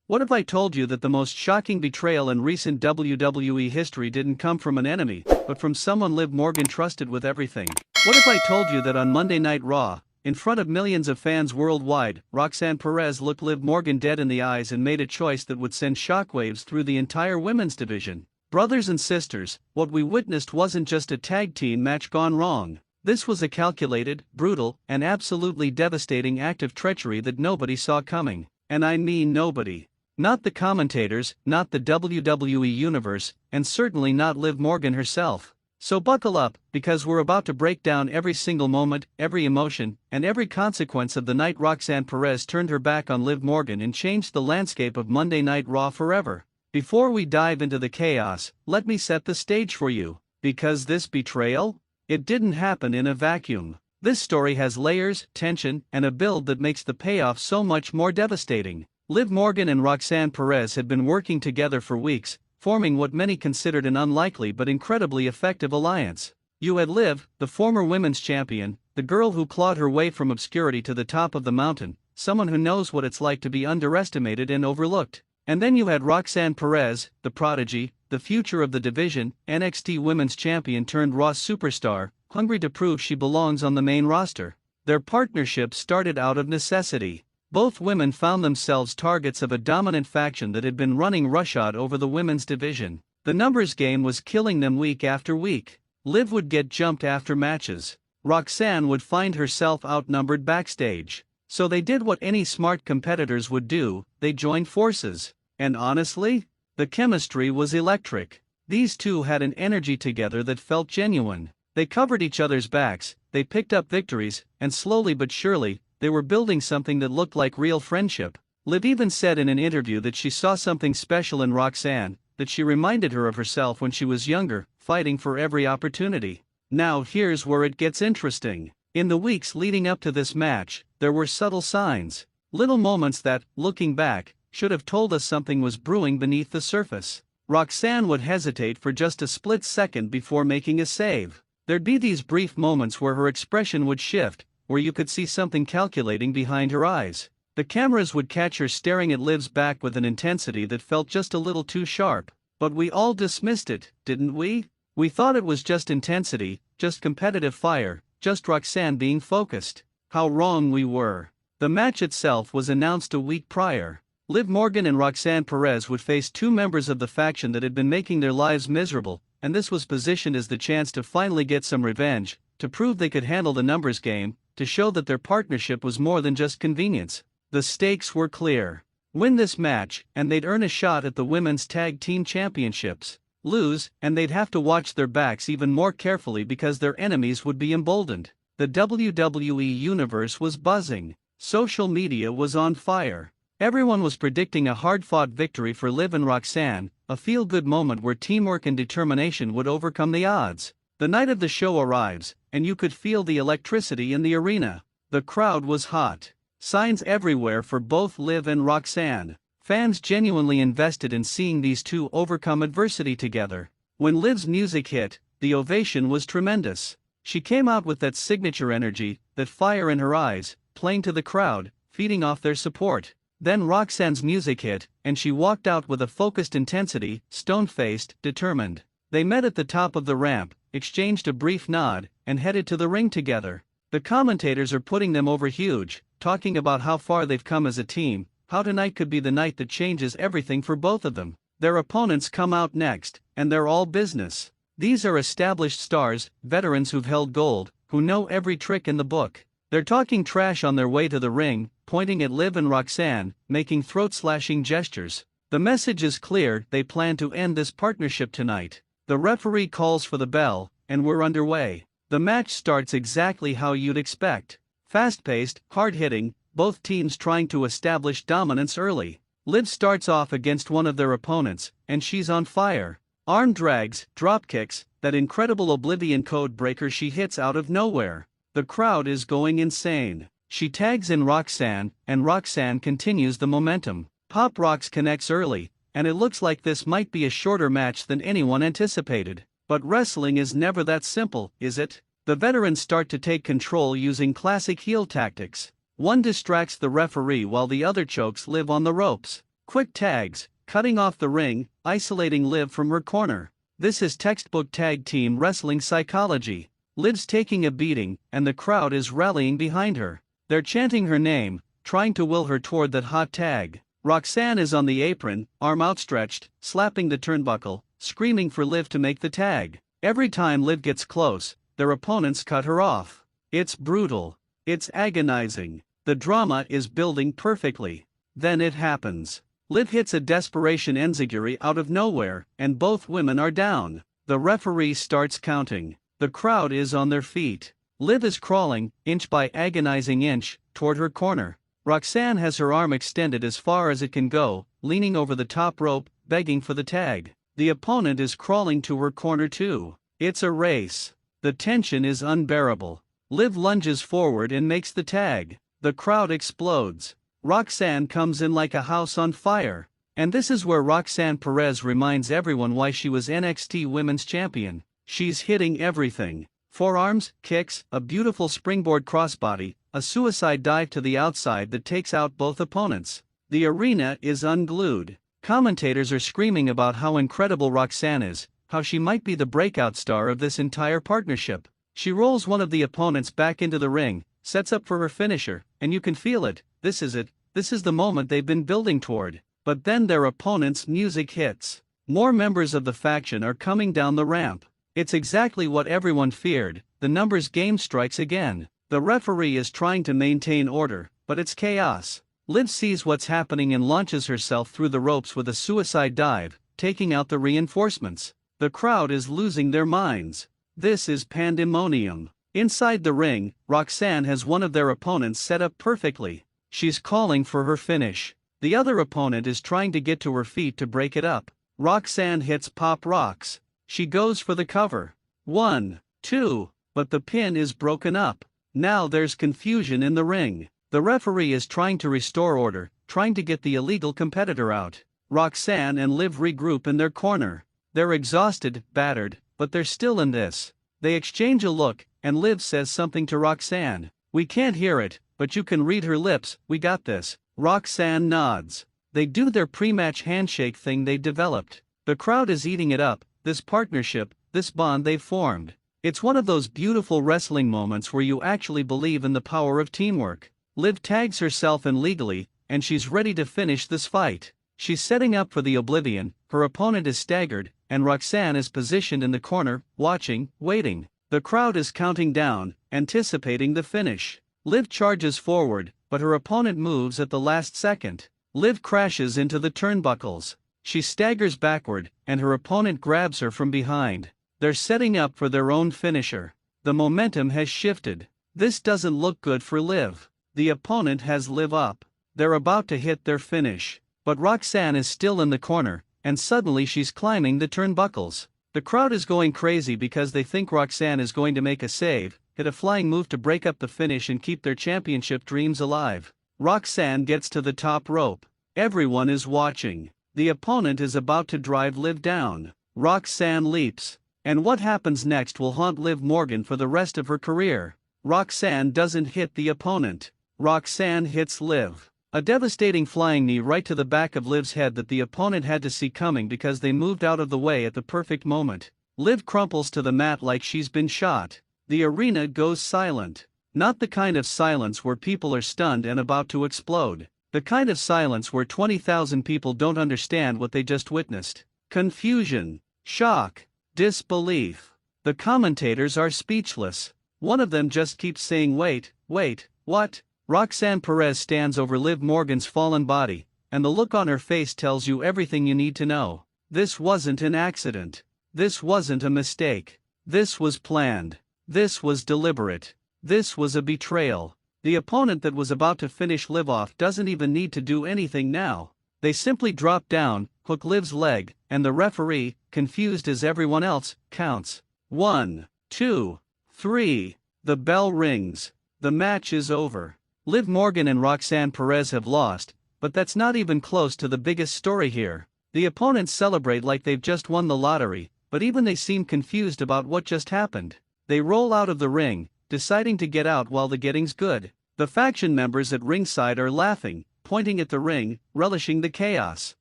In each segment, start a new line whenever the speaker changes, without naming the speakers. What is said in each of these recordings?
What if I told you that the most shocking betrayal in recent WWE history didn't come from an enemy, but from someone Liv Morgan trusted with everything? What if I told you that on Monday Night Raw, in front of millions of fans worldwide, Roxxane Perez looked Liv Morgan dead in the eyes and made a choice that would send shockwaves through the entire women's division? Brothers and sisters, what we witnessed wasn't just a tag team match gone wrong. This was a calculated, brutal, and absolutely devastating act of treachery that nobody saw coming. And I mean nobody. Not the commentators, not the WWE Universe, and certainly not Liv Morgan herself. So buckle up, because we're about to break down every single moment, every emotion, and every consequence of the night Roxxane Perez turned her back on Liv Morgan and changed the landscape of Monday Night Raw forever. Before we dive into the chaos, let me set the stage for you, because this betrayal? It didn't happen in a vacuum. This story has layers, tension, and a build that makes the payoff so much more devastating. Liv Morgan and Roxxane Perez had been working together for weeks, forming what many considered an unlikely but incredibly effective alliance. You had Liv, the former women's champion, the girl who clawed her way from obscurity to the top of the mountain, someone who knows what it's like to be underestimated and overlooked. And then you had Roxxane Perez, the prodigy, the future of the division, NXT Women's Champion turned Raw superstar, hungry to prove she belongs on the main roster. Their partnership started out of necessity. Both women found themselves targets of a dominant faction that had been running roughshod over the women's division. The numbers game was killing them week after week. Liv would get jumped after matches. Roxanne would find herself outnumbered backstage. So they did what any smart competitors would do, they joined forces. And honestly, the chemistry was electric. These two had an energy together that felt genuine. They covered each other's backs, they picked up victories, and slowly but surely, they were building something that looked like real friendship. Liv even said in an interview that she saw something special in Roxanne, that she reminded her of herself when she was younger, fighting for every opportunity. Now here's where it gets interesting. In the weeks leading up to this match, there were subtle signs. Little moments that, looking back, should have told us something was brewing beneath the surface. Roxanne would hesitate for just a split second before making a save. There'd be these brief moments where her expression would shift, where you could see something calculating behind her eyes. The cameras would catch her staring at Liv's back with an intensity that felt just a little too sharp. But we all dismissed it, didn't we? We thought it was just intensity, just competitive fire, just Roxanne being focused. How wrong we were. The match itself was announced a week prior. Liv Morgan and Roxxane Perez would face two members of the faction that had been making their lives miserable, and this was positioned as the chance to finally get some revenge, to prove they could handle the numbers game, to show that their partnership was more than just convenience. The stakes were clear. Win this match, and they'd earn a shot at the Women's Tag Team Championships. Lose, and they'd have to watch their backs even more carefully because their enemies would be emboldened. The WWE Universe was buzzing. Social media was on fire. Everyone was predicting a hard-fought victory for Liv and Roxanne, a feel-good moment where teamwork and determination would overcome the odds. The night of the show arrives, and you could feel the electricity in the arena. The crowd was hot. Signs everywhere for both Liv and Roxanne. Fans genuinely invested in seeing these two overcome adversity together. When Liv's music hit, the ovation was tremendous. She came out with that signature energy, that fire in her eyes, playing to the crowd, feeding off their support. Then Roxanne's music hit, and she walked out with a focused intensity, stone-faced, determined. They met at the top of the ramp, exchanged a brief nod, and headed to the ring together. The commentators are putting them over huge, talking about how far they've come as a team, how tonight could be the night that changes everything for both of them. Their opponents come out next, and they're all business. These are established stars, veterans who've held gold, who know every trick in the book. They're talking trash on their way to the ring, pointing at Liv and Roxanne, making throat-slashing gestures. The message is clear, they plan to end this partnership tonight. The referee calls for the bell, and we're underway. The match starts exactly how you'd expect. Fast-paced, hard-hitting, both teams trying to establish dominance early. Liv starts off against one of their opponents, and she's on fire. Arm drags, drop kicks, that incredible Oblivion code breaker she hits out of nowhere. The crowd is going insane. She tags in Roxanne, and Roxanne continues the momentum. Pop Rocks connects early, and it looks like this might be a shorter match than anyone anticipated. But wrestling is never that simple, is it? The veterans start to take control using classic heel tactics. One distracts the referee while the other chokes Liv on the ropes. Quick tags, cutting off the ring, isolating Liv from her corner. This is textbook tag team wrestling psychology. Liv's taking a beating, and the crowd is rallying behind her. They're chanting her name, trying to will her toward that hot tag. Roxxane is on the apron, arm outstretched, slapping the turnbuckle, screaming for Liv to make the tag. Every time Liv gets close, their opponents cut her off. It's brutal. It's agonizing. The drama is building perfectly. Then it happens. Liv hits a desperation enziguri out of nowhere, and both women are down. The referee starts counting. The crowd is on their feet. Liv is crawling, inch by agonizing inch, toward her corner. Roxxane has her arm extended as far as it can go, leaning over the top rope, begging for the tag. The opponent is crawling to her corner too. It's a race. The tension is unbearable. Liv lunges forward and makes the tag. The crowd explodes. Roxxane comes in like a house on fire. And this is where Roxxane Perez reminds everyone why she was NXT Women's Champion. She's hitting everything. Forearms, kicks, a beautiful springboard crossbody, a suicide dive to the outside that takes out both opponents. The arena is unglued. Commentators are screaming about how incredible Roxxane is, how she might be the breakout star of this entire partnership. She rolls one of the opponents back into the ring, sets up for her finisher, and you can feel it. This is it. This is the moment they've been building toward. But then their opponent's music hits. More members of the faction are coming down the ramp. It's exactly what everyone feared. The numbers game strikes again. The referee is trying to maintain order, but it's chaos. Liv sees what's happening and launches herself through the ropes with a suicide dive, taking out the reinforcements. The crowd is losing their minds. This is pandemonium. Inside the ring, Roxxane has one of their opponents set up perfectly. She's calling for her finish. The other opponent is trying to get to her feet to break it up. Roxxane hits Pop Rocks. She goes for the cover. 1, 2, but the pin is broken up. Now there's confusion in the ring. The referee is trying to restore order, trying to get the illegal competitor out. Roxxane and Liv regroup in their corner. They're exhausted, battered, but they're still in this. They exchange a look, and Liv says something to Roxxane. We can't hear it, but you can read her lips. We got this. Roxxane nods. They do their pre-match handshake thing they developed. The crowd is eating it up, this partnership, this bond they've formed. It's one of those beautiful wrestling moments where you actually believe in the power of teamwork. Liv tags herself in legally, and she's ready to finish this fight. She's setting up for the oblivion, her opponent is staggered, and Roxxane is positioned in the corner, watching, waiting. The crowd is counting down, anticipating the finish. Liv charges forward, but her opponent moves at the last second. Liv crashes into the turnbuckles. She staggers backward, and her opponent grabs her from behind. They're setting up for their own finisher. The momentum has shifted. This doesn't look good for Liv. The opponent has Liv up. They're about to hit their finish. But Roxxane is still in the corner, and suddenly she's climbing the turnbuckles. The crowd is going crazy because they think Roxxane is going to make a save, hit a flying move to break up the finish and keep their championship dreams alive. Roxxane gets to the top rope. Everyone is watching. The opponent is about to drive Liv down. Roxxane leaps. And what happens next will haunt Liv Morgan for the rest of her career. Roxxane doesn't hit the opponent. Roxxane hits Liv. A devastating flying knee right to the back of Liv's head that the opponent had to see coming because they moved out of the way at the perfect moment. Liv crumples to the mat like she's been shot. The arena goes silent. Not the kind of silence where people are stunned and about to explode. The kind of silence where 20,000 people don't understand what they just witnessed. Confusion. Shock. Disbelief. The commentators are speechless. One of them just keeps saying wait, what? Roxxane Perez stands over Liv Morgan's fallen body, and the look on her face tells you everything you need to know. This wasn't an accident. This wasn't a mistake. This was planned. This was deliberate. This was a betrayal. The opponent that was about to finish Liv off doesn't even need to do anything now. They simply drop down, hook Liv's leg, and the referee, confused as everyone else, counts. 1, 2, 3. The bell rings. The match is over. Liv Morgan and Roxxane Perez have lost, but that's not even close to the biggest story here. The opponents celebrate like they've just won the lottery, but even they seem confused about what just happened. They roll out of the ring, deciding to get out while the getting's good. The faction members at ringside are laughing, pointing at the ring, relishing the chaos.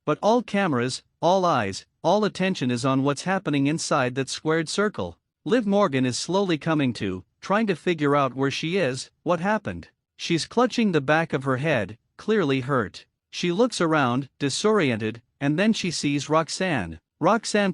But all cameras, all eyes, all attention is on what's happening inside that squared circle. Liv Morgan is slowly coming to, trying to figure out where she is, what happened. She's clutching the back of her head, clearly hurt. She looks around, disoriented, and then she sees Roxxane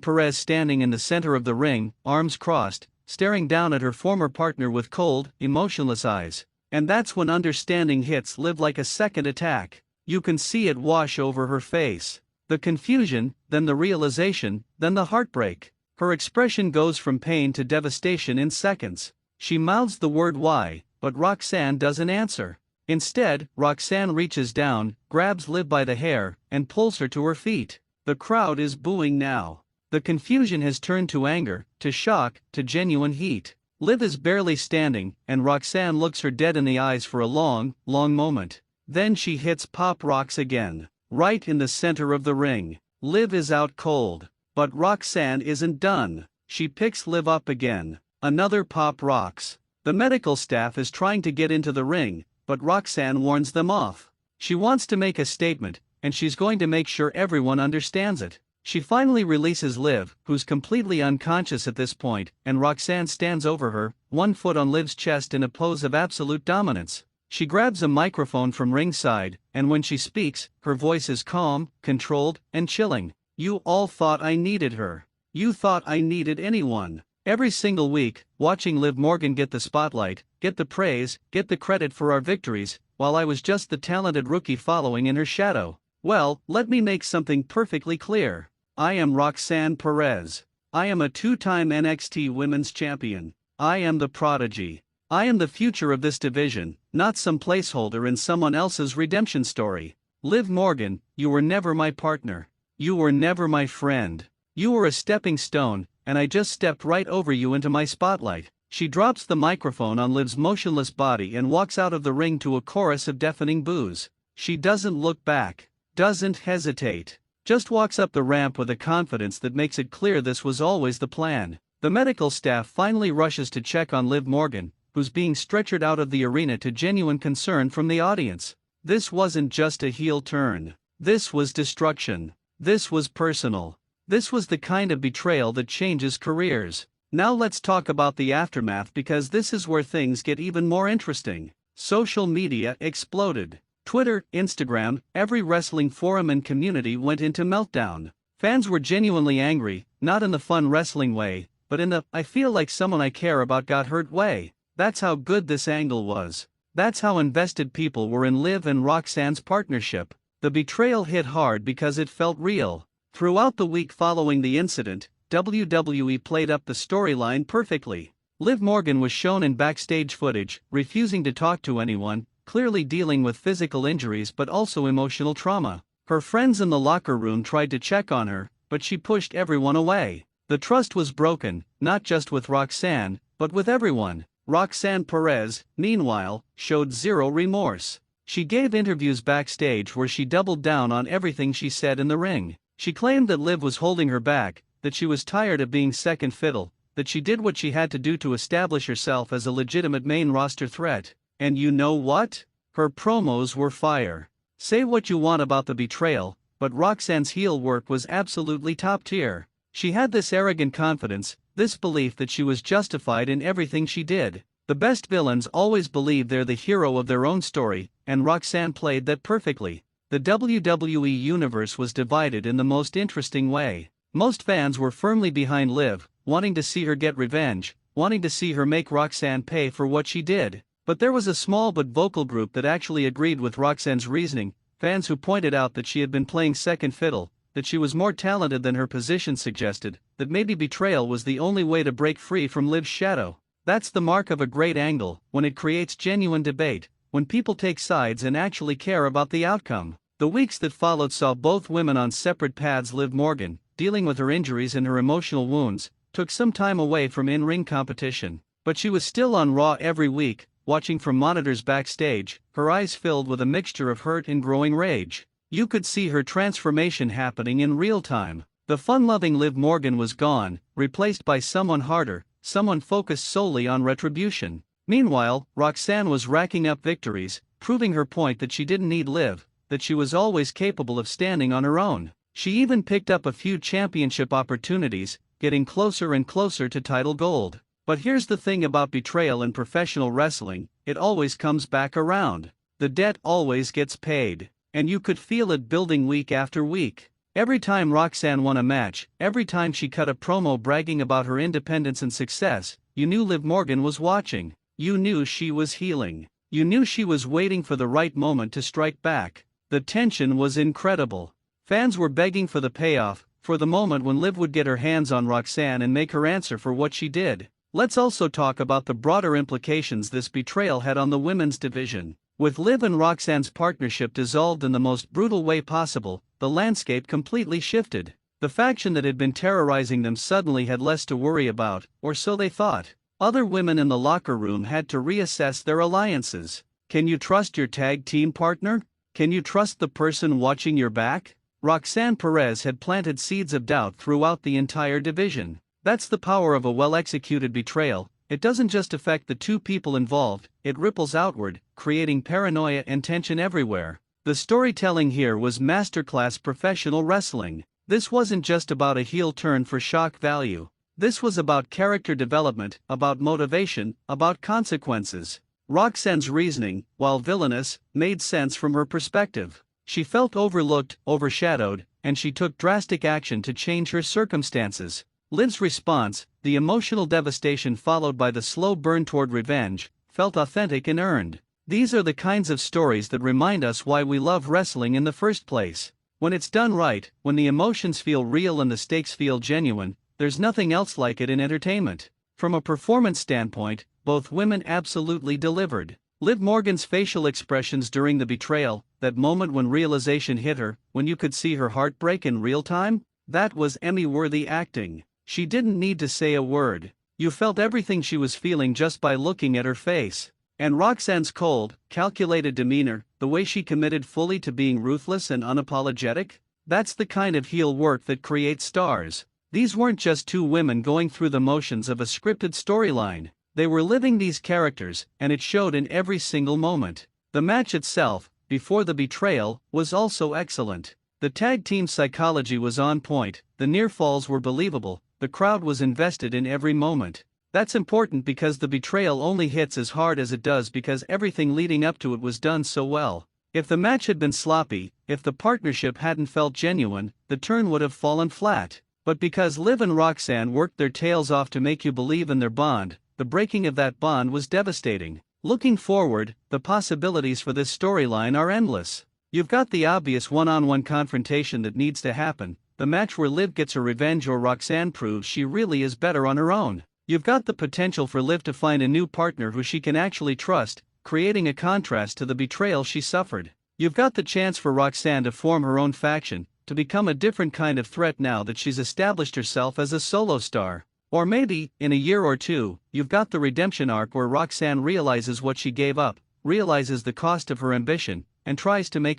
Perez standing in the center of the ring, arms crossed, staring down at her former partner with cold, emotionless eyes. And that's when understanding hits Liv like a second attack. You can see it wash over her face. The confusion, then the realization, then the heartbreak. Her expression goes from pain to devastation in seconds. She mouths the word why, but Roxxane doesn't answer. Instead, Roxxane reaches down, grabs Liv by the hair, and pulls her to her feet. The crowd is booing now. The confusion has turned to anger, to shock, to genuine heat. Liv is barely standing, and Roxxane looks her dead in the eyes for a long, long moment. Then she hits Pop Rocks again. Right in the center of the ring. Liv is out cold. But Roxxane isn't done. She picks Liv up again. Another Pop Rocks. The medical staff is trying to get into the ring, but Roxxane warns them off. She wants to make a statement, and she's going to make sure everyone understands it. She finally releases Liv, who's completely unconscious at this point, and Roxxane stands over her, one foot on Liv's chest in a pose of absolute dominance. She grabs a microphone from ringside, and when she speaks, her voice is calm, controlled, and chilling. You all thought I needed her. You thought I needed anyone. Every single week, watching Liv Morgan get the spotlight, get the praise, get the credit for our victories, while I was just the talented rookie following in her shadow. Well, let me make something perfectly clear. I am Roxxane Perez. I am a two-time NXT Women's Champion. I am the prodigy. I am the future of this division, not some placeholder in someone else's redemption story. Liv Morgan, you were never my partner. You were never my friend. You were a stepping stone, and I just stepped right over you into my spotlight. She drops the microphone on Liv's motionless body and walks out of the ring to a chorus of deafening boos. She doesn't look back. Doesn't hesitate. Just walks up the ramp with a confidence that makes it clear this was always the plan. The medical staff finally rushes to check on Liv Morgan, who's being stretchered out of the arena to genuine concern from the audience. This wasn't just a heel turn. This was destruction. This was personal. This was the kind of betrayal that changes careers. Now let's talk about the aftermath, because this is where things get even more interesting. Social media exploded. Twitter, Instagram, every wrestling forum and community went into meltdown. Fans were genuinely angry, not in the fun wrestling way, but in the "I feel like someone I care about got hurt" way. That's how good this angle was. That's how invested people were in Liv and Roxanne's partnership. The betrayal hit hard because it felt real. Throughout the week following the incident, WWE played up the storyline perfectly. Liv Morgan was shown in backstage footage, refusing to talk to anyone, clearly dealing with physical injuries but also emotional trauma. Her friends in the locker room tried to check on her, but she pushed everyone away. The trust was broken, not just with Roxanne, but with everyone. Roxxane Perez, meanwhile, showed zero remorse. She gave interviews backstage where she doubled down on everything she said in the ring. She claimed that Liv was holding her back, that she was tired of being second fiddle, that she did what she had to do to establish herself as a legitimate main roster threat. And you know what? Her promos were fire. Say what you want about the betrayal, but Roxanne's heel work was absolutely top tier. She had this arrogant confidence, this belief that she was justified in everything she did. The best villains always believe they're the hero of their own story, and Roxanne played that perfectly. The WWE Universe was divided in the most interesting way. Most fans were firmly behind Liv, wanting to see her get revenge, wanting to see her make Roxanne pay for what she did. But there was a small but vocal group that actually agreed with Roxanne's reasoning, fans who pointed out that she had been playing second fiddle, that she was more talented than her position suggested, that maybe betrayal was the only way to break free from Liv's shadow. That's the mark of a great angle, when it creates genuine debate, when people take sides and actually care about the outcome. The weeks that followed saw both women on separate paths. Liv Morgan, dealing with her injuries and her emotional wounds, took some time away from in-ring competition, but she was still on Raw every week, watching from monitors backstage, her eyes filled with a mixture of hurt and growing rage. You could see her transformation happening in real time. The fun-loving Liv Morgan was gone, replaced by someone harder, someone focused solely on retribution. Meanwhile, Roxanne was racking up victories, proving her point that she didn't need Liv, that she was always capable of standing on her own. She even picked up a few championship opportunities, getting closer and closer to title gold. But here's the thing about betrayal in professional wrestling, it always comes back around. The debt always gets paid. And you could feel it building week after week. Every time Roxxane won a match, every time she cut a promo bragging about her independence and success, you knew Liv Morgan was watching. You knew she was healing. You knew she was waiting for the right moment to strike back. The tension was incredible. Fans were begging for the payoff, for the moment when Liv would get her hands on Roxxane and make her answer for what she did. Let's also talk about the broader implications this betrayal had on the women's division. With Liv and Roxxane's partnership dissolved in the most brutal way possible, the landscape completely shifted. The faction that had been terrorizing them suddenly had less to worry about, or so they thought. Other women in the locker room had to reassess their alliances. Can you trust your tag team partner? Can you trust the person watching your back? Roxxane Perez had planted seeds of doubt throughout the entire division. That's the power of a well-executed betrayal. It doesn't just affect the two people involved, it ripples outward, creating paranoia and tension everywhere. The storytelling here was masterclass professional wrestling. This wasn't just about a heel turn for shock value. This was about character development, about motivation, about consequences. Roxanne's reasoning, while villainous, made sense from her perspective. She felt overlooked, overshadowed, and she took drastic action to change her circumstances. Liv's response, the emotional devastation followed by the slow burn toward revenge, felt authentic and earned. These are the kinds of stories that remind us why we love wrestling in the first place. When it's done right, when the emotions feel real and the stakes feel genuine, there's nothing else like it in entertainment. From a performance standpoint, both women absolutely delivered. Liv Morgan's facial expressions during the betrayal, that moment when realization hit her, when you could see her heart break in real time, that was Emmy-worthy acting. She didn't need to say a word. You felt everything she was feeling just by looking at her face. And Roxanne's cold, calculated demeanor, the way she committed fully to being ruthless and unapologetic, that's the kind of heel work that creates stars. These weren't just two women going through the motions of a scripted storyline. They were living these characters, and it showed in every single moment. The match itself, before the betrayal, was also excellent. The tag team psychology was on point, the near falls were believable, the crowd was invested in every moment. That's important because the betrayal only hits as hard as it does because everything leading up to it was done so well. If the match had been sloppy, if the partnership hadn't felt genuine, the turn would have fallen flat. But because Liv and Roxanne worked their tails off to make you believe in their bond, the breaking of that bond was devastating. Looking forward, the possibilities for this storyline are endless. You've got the obvious one-on-one confrontation that needs to happen, the match where Liv gets her revenge or Roxanne proves she really is better on her own. You've got the potential for Liv to find a new partner who she can actually trust, creating a contrast to the betrayal she suffered. You've got the chance for Roxanne to form her own faction, to become a different kind of threat now that she's established herself as a solo star. Or maybe, in a year or two, you've got the redemption arc where Roxanne realizes what she gave up, realizes the cost of her ambition, and tries to make